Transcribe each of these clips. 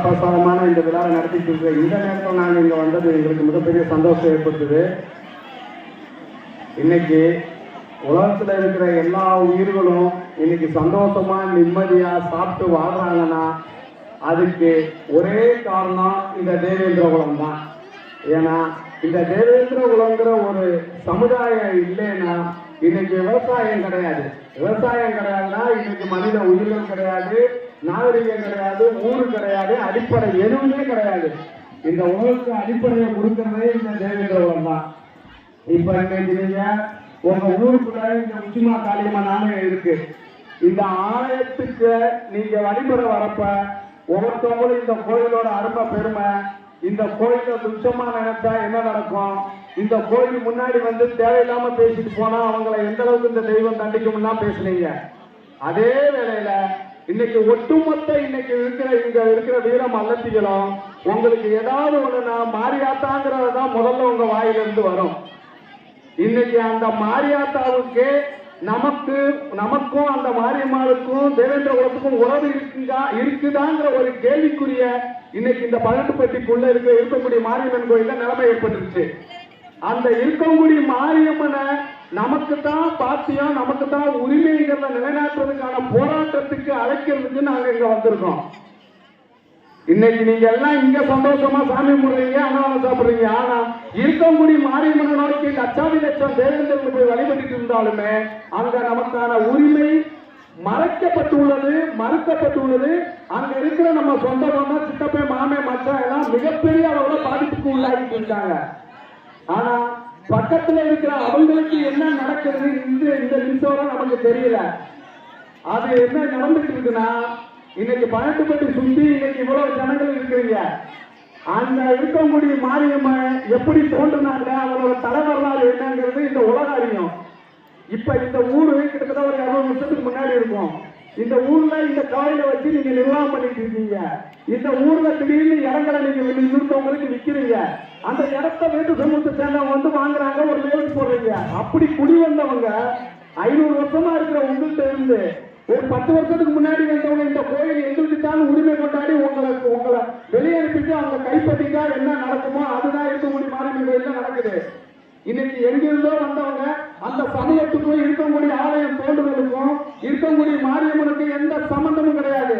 பிரசாதமான இந்த விழாவை நடத்திட்டு இருக்கிற இந்த நேரத்தில் நாங்கள் இங்கே வந்தது எங்களுக்கு மிகப்பெரிய சந்தோஷம் ஏற்படுத்துது. இன்னைக்கு உலகத்தில் இருக்கிற எல்லா உயிர்களும் இன்னைக்கு சந்தோஷமா நிம்மதியா சாப்பிட்டு வாழ்றாங்கன்னா அதுக்கு ஒரே காரணம் இந்த தேவேந்திர குலம் தான். ஏன்னா இந்த தேவேந்திர குலங்கிற ஒரு சமுதாயம் இல்லைன்னா இன்னைக்கு விவசாயம் கிடையாது. விவசாயம் கிடையாதுன்னா இன்னைக்கு மனித உயிர்கள் கிடையாது, நாகரிகம் கிடையாது, ஊரு கிடையாது, அடிப்படை எதுவுமே கிடையாது. இந்த உலகத்துக்கு அடிப்படையை கொடுக்கறதே இந்த தேவேந்திர குலம் தான். இப்ப இன்னைக்கு நீங்க உங்க ஊருக்குள்ள இந்த உச்சிமா காளியம்மா நாணயம் இருக்கு. இந்த ஆலயத்துக்கு நீங்க வழிபட வரப்ப ஒவ்வொருத்தவங்களும் இந்த கோயிலோட அருமை பெருமை, இந்த கோயில துச்சமா நினைச்சா என்ன நடக்கும், இந்த கோயில் முன்னாடி வந்து தேவையில்லாம பேசிட்டு போனா அவங்களை எந்த அளவுக்கு இந்த தெய்வம் தண்டிக்கும்னா பேசுனீங்க. அதே வேளையில இன்னைக்கு ஒட்டுமொத்த இன்னைக்கு இங்க இருக்கிற வீரம் அல்லத்திகளும் உங்களுக்கு ஏதாவது ஒண்ணுனா மாரியாத்தாங்கிறதான் முதல்ல உங்க வாயிலிருந்து வரும். இன்னைக்கு அந்த மாரியாத்தாவுக்கு நமக்கும் அந்த மாரியம்மாளுக்கும் தேவேந்திர குலத்துக்கும் உறவு இருக்குதாங்கிற ஒரு கேள்விக்குரிய இன்னைக்கு இந்த பகட்டுப்பட்டிக்குள்ள இருக்கக்கூடிய மாரியம்மன் கோயில்ல நிலைமை ஏற்பட்டுருச்சு. அந்த இருக்கங்குடி மாரியம்மனை நமக்கு தான் பாத்தியம், நமக்கு தான் உரிமைங்கிறத நிலைநாட்டுறதுக்கான போராட்டத்துக்கு அழைக்கிறதுக்கு நாங்க இங்க வந்திருக்கோம். இன்னைக்கு நீங்க எல்லாம் இங்க சந்தோஷமா சாமி முடுறீங்க, அன்னதானம் சாப்பிடுறீங்க. ஆனா இருக்கங்குடி மாரியம்மனை நோக்கி லட்சாதி லட்சம் தேவேந்திரர்கள் போய் வழிபட்டு இருந்தாலுமே அங்க நமக்கான உரிமை மறுக்கப்பட்டுள்ளது. அங்க இருக்கிற நம்ம சொந்த பந்தம், சித்தப்பை, மாமே, மச்சான் எல்லாம் மிகப்பெரிய அளவுல பாதிப்புக்கு உள்ளாகிட்டு இருக்காங்க. ஆனா பக்கத்துல இருக்கிற அவங்களுக்கு என்ன நடக்கிறது இந்த நிமிஷம் நமக்கு தெரியல. அது என்ன நடந்துட்டு இருக்குன்னா இன்னைக்கு பகட்டுப்பட்டி சுத்தி இன்னைக்கு இவ்வளவு ஜனங்கள் இருக்கிறீங்க. அந்த இருக்கக்கூடிய மாரியம்மன் எப்படி தோன்றினாங்க, அவங்களோட தலை வரலாறு என்னங்கிறது இந்த உலக அறியும். இப்ப இந்த ஊரு கிட்டத்தட்ட ஒரு 200 வருஷத்துக்கு முன்னாடி இருக்கும். இந்த ஊர்ல இந்த கோயிலை வச்சு நீங்க நிர்வாகம் பண்ணிட்டு இருக்கீங்க. இந்த ஊர்ல திடீர்னு இடங்களை நீங்க இன்னொருத்தவங்களுக்கு விற்கிறீங்க. அந்த இடத்த வீட்டு சமூகத்தை சேர்ந்தவங்க வந்து வாங்குறாங்க, ஒரு லேவுக்கு போடுறீங்க. அப்படி குடி வந்தவங்க 500 வருஷமா இருக்கிற உங்கள்கிட்ட இருந்து ஒரு 10 வருஷத்துக்கு முன்னாடி வந்தவங்க இந்த கோயில் எங்களுக்கு தான் உரிமை கொண்டாடி உங்களை வெளியேறிட்டு அவங்க கைப்பற்றிட்டா என்ன நடக்குமோ அதுதான் இருக்கக்கூடிய மாரியம்மன் கோயில் நடக்குது. இன்னைக்கு எங்கிருந்தோ வந்தவங்க அந்த சமூகத்துக்கும் இருக்கக்கூடிய ஆலயம் தோன்றுவதற்கும் இருக்கக்கூடிய மாரியம்மனுக்கு எந்த சம்பந்தமும் கிடையாது.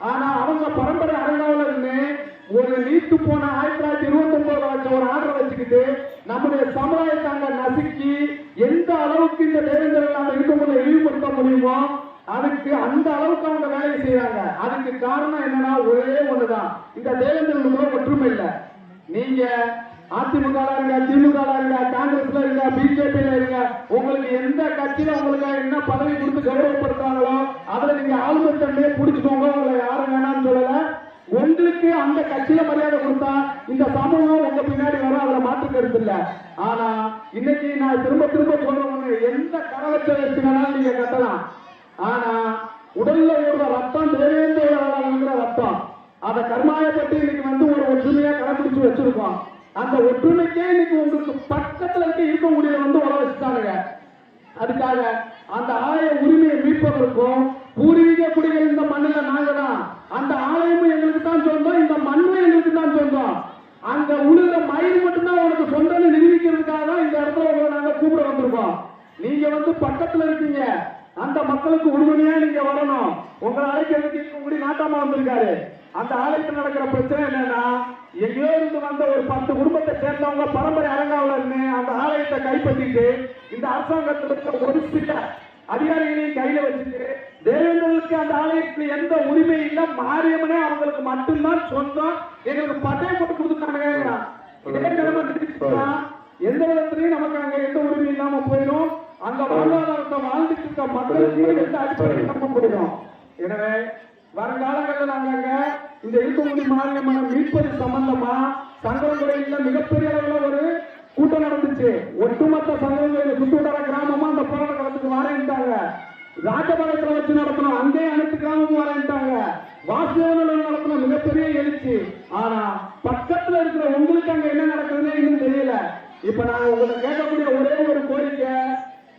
ஆனா அவங்க பரம்பரை அறங்காவலர்னு ஒரு நீட்டு போன 1929 ஒரு ஆர்டர் வச்சுக்கிட்டு நம்முடைய சமுதாயத்தை அங்க நசுக்கி எந்த அளவுக்கு இந்த தேவேந்திரர்கள் நம்ம இருக்கக்கூடிய இழிவுபடுத்த முடியுமோ அதுக்கு அந்த அளவுக்கு அவங்க வேலையை செய்யறாங்க. அதுக்கு காரணம் என்னன்னா ஒரே ஒண்ணுதான், இந்த தேவேந்திரர்களுக்கு ஒற்றுமை இல்லை. நீங்க அதிமுக இருங்க, திமுக இருங்க, காங்கிரஸ்ல இருங்க, பிஜேபியில இருங்க, உங்களுக்கு எந்த கட்சியில உங்களுக்கு என்ன பதவி கொடுத்து கௌரவப்படுத்துறாங்களோ அதுல நீங்க ஆளுநர் தண்டையே பிடிச்சுக்கோங்க. உங்களை யாரும் வேணாம்னு சொல்லல. உங்களுக்கு அந்த கட்சியில மரியாதை கொடுத்தா இந்த சமூகம் உங்க பின்னாடி வரும், அதுல மாற்று கருத்து இல்ல. ஆனா இன்னைக்கு நான் திரும்ப சொல்றேன், எந்த கரவச்ச வச்சு வேணாலும் நீங்க கட்டலாம். ஆனா உடல்ல ஓடுற ரத்தம் தேவேந்திர ரத்தம், அதை கர்மாயப்பட்டு இன்னைக்கு வந்து ஒரு ஒற்றுமையா கடைபிடிச்சு வச்சிருக்கோம். அந்த ஒற்றுமைக்கே இன்னைக்கு உங்களுக்கு பக்கத்துல இருக்கக்கூடிய வந்து உழ வச்சுட்டாங்க. அதுக்காக அந்த ஆலய உரிமையை மீட்பதற்கும் பூர்வீக குடிகள் இந்த மண்ணில நாங்க தான், அந்த ஆலயமும் எங்களுக்கு தான் சொந்தம், இந்த மண்ணும் எங்களுக்கு தான் சொந்தம். அங்க உழுகிற மயில் மட்டும்தான் உனக்கு சொந்தம்னு நிரூபிக்கிறதுக்காக தான் இந்த இடத்துல உங்களை நாங்க கூப்பிட வந்திருக்கோம். நீங்க வந்து பக்கத்துல இருக்கீங்க, அந்த மக்களுக்கு உறுதுணையா நீங்க வரணும். உங்களை அழைக்கிறதுக்கு இருக்கக்கூடிய நாட்டாமா வந்திருக்காரு. அந்த ஆலயத்தில் நடக்கிற பிரச்சனை என்னன்னா எங்கேயோ இருந்து வந்த ஒரு 10 குடும்பத்தை சேர்ந்தவங்க பரம்பரை அறங்காவலர்னு அந்த ஆலயத்தை கைப்பற்றிட்டு இந்த அரசாங்கத்தில் ஒரு சில அதிகாரிகளையும் கையில வச்சுட்டு தேவேந்திரர்களுக்கு அந்த ஆலயத்தில் எந்த உரிமை இல்லை, மாரியம்மனே அவங்களுக்கு மட்டும்தான் சொந்தம், எங்களுக்கு பட்டயம் போட்டு கொடுத்துட்டாங்க. இதே நிலைமை எந்த விதத்திலையும் நமக்கு அங்க எந்த உரிமை இல்லாம போயிடும். அந்த வாழ்வாதாரத்தை வாழ்ந்துட்டு இருக்க மக்களுக்கு எந்த அடிப்படையில் நம்ம போயிடும். எனவே வருங்காலங்களில் நாங்க இந்த இருக்கக்கூடிய மாரியம்மனை மீட்பது சம்பந்தமா சங்கரங்குடியில மிகப்பெரிய அளவில் ஒரு கூட்டம் நடந்துச்சு. ஒட்டுமொத்த சங்கரங்குடியில சுற்றுவட்டார கிராமமா அந்த போராட்ட களத்துக்கு வரேன்ட்டாங்க. ராஜபாளையத்தில் வச்சு நடத்தணும், அங்கேயே அனைத்து கிராமமும் வரேன்ட்டாங்க. வாசுதேவனில் நடத்தின மிகப்பெரிய எழுச்சி. ஆனா பக்கத்துல இருக்கிற உங்களுக்கு அங்க என்ன நடக்குதுன்னு இன்னும் தெரியல. இப்ப நான் உங்கள்கிட்ட கேட்கக்கூடிய ஒரே ஒரு கோரிக்கை,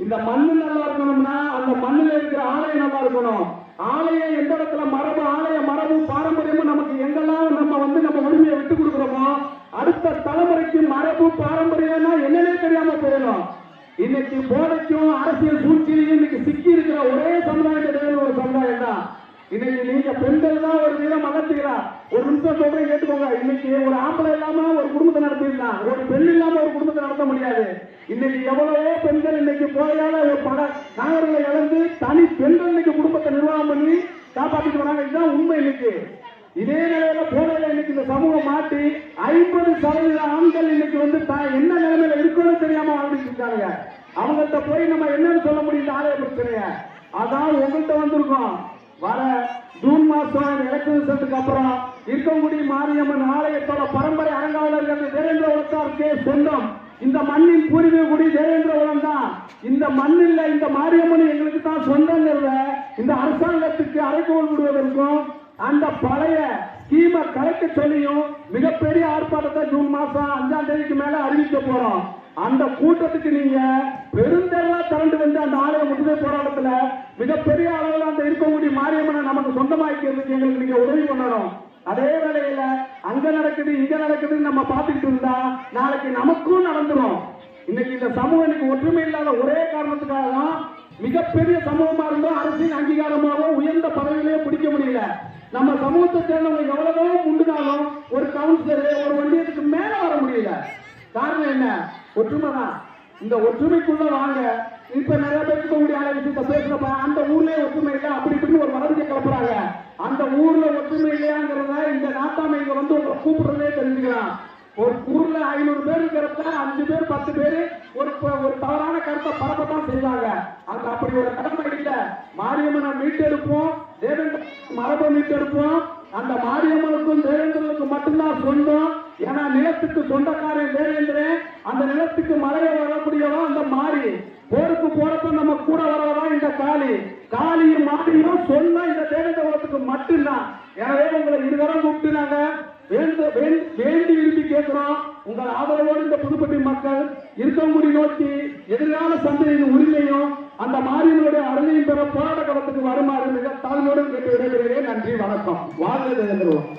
இந்த மண்ணு நல்லா இருக்கணும்னா அந்த மண்ணில் இருக்கிற ஆலயம் நல்லா இருக்கணும். ஆலயம் எந்த இடத்துல ஆலய மரபு பாரம்பரியமும் நமக்கு எங்கெல்லாம் நம்ம இன்னைக்கு போதைக்கும் அரசியல் சூழ்ச்சியிலையும் இன்னைக்கு சிக்கி இருக்கிற ஒரே சமுதாயம் ஒரு சமுதாயம் தான். இன்னைக்கு நீங்க பெண்கள் தான் ஒரு வீதம் மகத்துகிறா. ஒரு நிமிஷம் சொல்றேன் கேட்டுக்கோங்க. இன்னைக்கு ஒரு ஆம்பளை இல்லாம ஒரு குடும்பத்தை நடத்திடலாம், ஒரு பெண் இல்லாம ஒரு குடும்பத்தை நடத்த முடியாது. இன்னைக்கு எவ்வளவோ பெண்கள் இன்னைக்கு போதையால ஒரு பல கணவர்களை இழந்து தனி பெண்கள் இன்னைக்கு குடும்பத்தை நிர்வாகம் பண்ணி காப்பாற்றிட்டு வராங்க. இதுதான் உண்மை. இன்னைக்கு இதே நிலையில போதையில இன்னைக்கு இந்த சமூகம் மாற்றி 50% ஆண்கள் இன்னைக்கு வந்து என்ன நிலைமையில இருக்கணும்னு தெரியாம வாழ்ந்துட்டு இருக்காங்க. அவங்கள்ட்ட போய் நம்ம என்னன்னு சொல்ல முடியும் ஆலய பிரச்சனைய? அதான் உங்கள்கிட்ட வந்திருக்கோம். வர ஜூன் மாசம் எலெக்ஷன் ரிசல்ட்டுக்கு அப்புறம் இருக்கங்குடி மாரியம்மன் ஆலயத்தோட பரம்பரை அறங்காவலர்கள் தேவேந்திரகுலத்தாருக்கே சொந்தம். இந்த மண்ணின் பூர்வீக குடி தேவேந்திரகுலம் தான். இந்த மண்ணில் இந்த மாரியம்மன் எங்களுக்கு தான் சொந்தங்கிறத இந்த அரசாங்கத்துக்கு அறைகோல் விடுவதற்கும் அந்த பழைய ஸ்கீமை கலைக்க சொல்லியும் மிகப்பெரிய ஆர்ப்பாட்டத்தை ஜூன் மாசம் 5ஆம் தேதிக்கு மேல அறிவிக்க போறோம். அந்த கூட்டத்துக்கு நீங்க பெருந்தெல்லா திரண்டு வந்து அந்த ஆலய முற்றுகை போராட்டத்துல மிகப்பெரிய அளவில் அந்த இருக்கக்கூடிய மாரியம்மனை நமக்கு சொந்தமாக்கிறதுக்கு எங்களுக்கு நீங்க உதவி பண்ணணும். அதே வேளையில அங்க நடக்குது இங்க நடக்குதுன்னு நம்ம பார்த்துக்கிட்டு இருந்தா நாளைக்கு நமக்கும் நடந்துடும். இன்னைக்கு இந்த சமூகம் இன்னைக்கு ஒற்றுமை இல்லாத ஒரே காரணத்துக்காக தான் மிகப்பெரிய சமூகமா இருந்தோம் அரசின் அங்கீகாரமாகவும் உயர்ந்த பதவியிலேயே பிடிக்க முடியல. நம்ம சமூகத்தை சேர்ந்தவங்க எவ்வளவோ முண்டுனாலும் ஒரு கவுன்சிலர் ஒரு ஒன்றியத்துக்கு மேல வர முடியல. காரணம் என்ன? ஒற்றுமை தான். இந்த ஒற்றுமைக்குள்ள வாங்க. இப்ப நிறைய பேருக்கு கூடிய விஷயத்த பேசுறப்ப அந்த ஊர்லயே ஒற்றுமை இல்லை அப்படி இப்படின்னு ஒரு வரதுக்கு கிளப்புறாங்க. அந்த ஊர்ல ஒற்றுமை இல்லையாங்கிறத இந்த நாட்டாமை இங்க வந்து உங்களை கூப்பிடுறதே தெரிஞ்சுக்கலாம். ஒரு ஊர்ல 500 பேர் இருக்கிறப்ப 5 பேர் 10 பேர் ஒரு தவறான கருத்தை பரப்பத்தான் செய்வாங்க. அந்த அப்படி ஒரு கடமை இல்லை. மாரியம்மனை மீட்டெடுப்போம், தேவேந்திர மரபை மீட்டெடுப்போம். அந்த மாரியம்மனுக்கும் தேவேந்திரனுக்கும் மட்டும்தான் சொந்தம். ஏன்னா நிலத்துக்கு சொந்தக்காரன் தேவேந்திரன், அந்த நிலத்துக்கு மலையை வரக்கூடியவா அந்த மாறி. போருக்கு போறப்ப நம்ம கூட வரவா இந்த காளி. காளியும் மாரியும் சொன்னா இந்த தேவேந்திர குலத்துக்கு மட்டும்தான். எனவே உங்களை இருவரும் கூப்பிட்டு நாங்க வேண்டி விரும்பி கேட்கிறோம். உங்கள் ஆதரவோடு இந்த புதுப்பட்டி மக்கள் இருக்கங்குடி நோக்கி எதிர்கால சந்தையின் உரிமையும் அந்த மாரியனுடைய அருளையும் பெற போராட்ட களத்துக்கு வருமாறு மிக தாழ்மையோடு கேட்டு விடைபெறுகிறேன். நன்றி, வணக்கம். வாழ்க தேவேந்திர குலம்.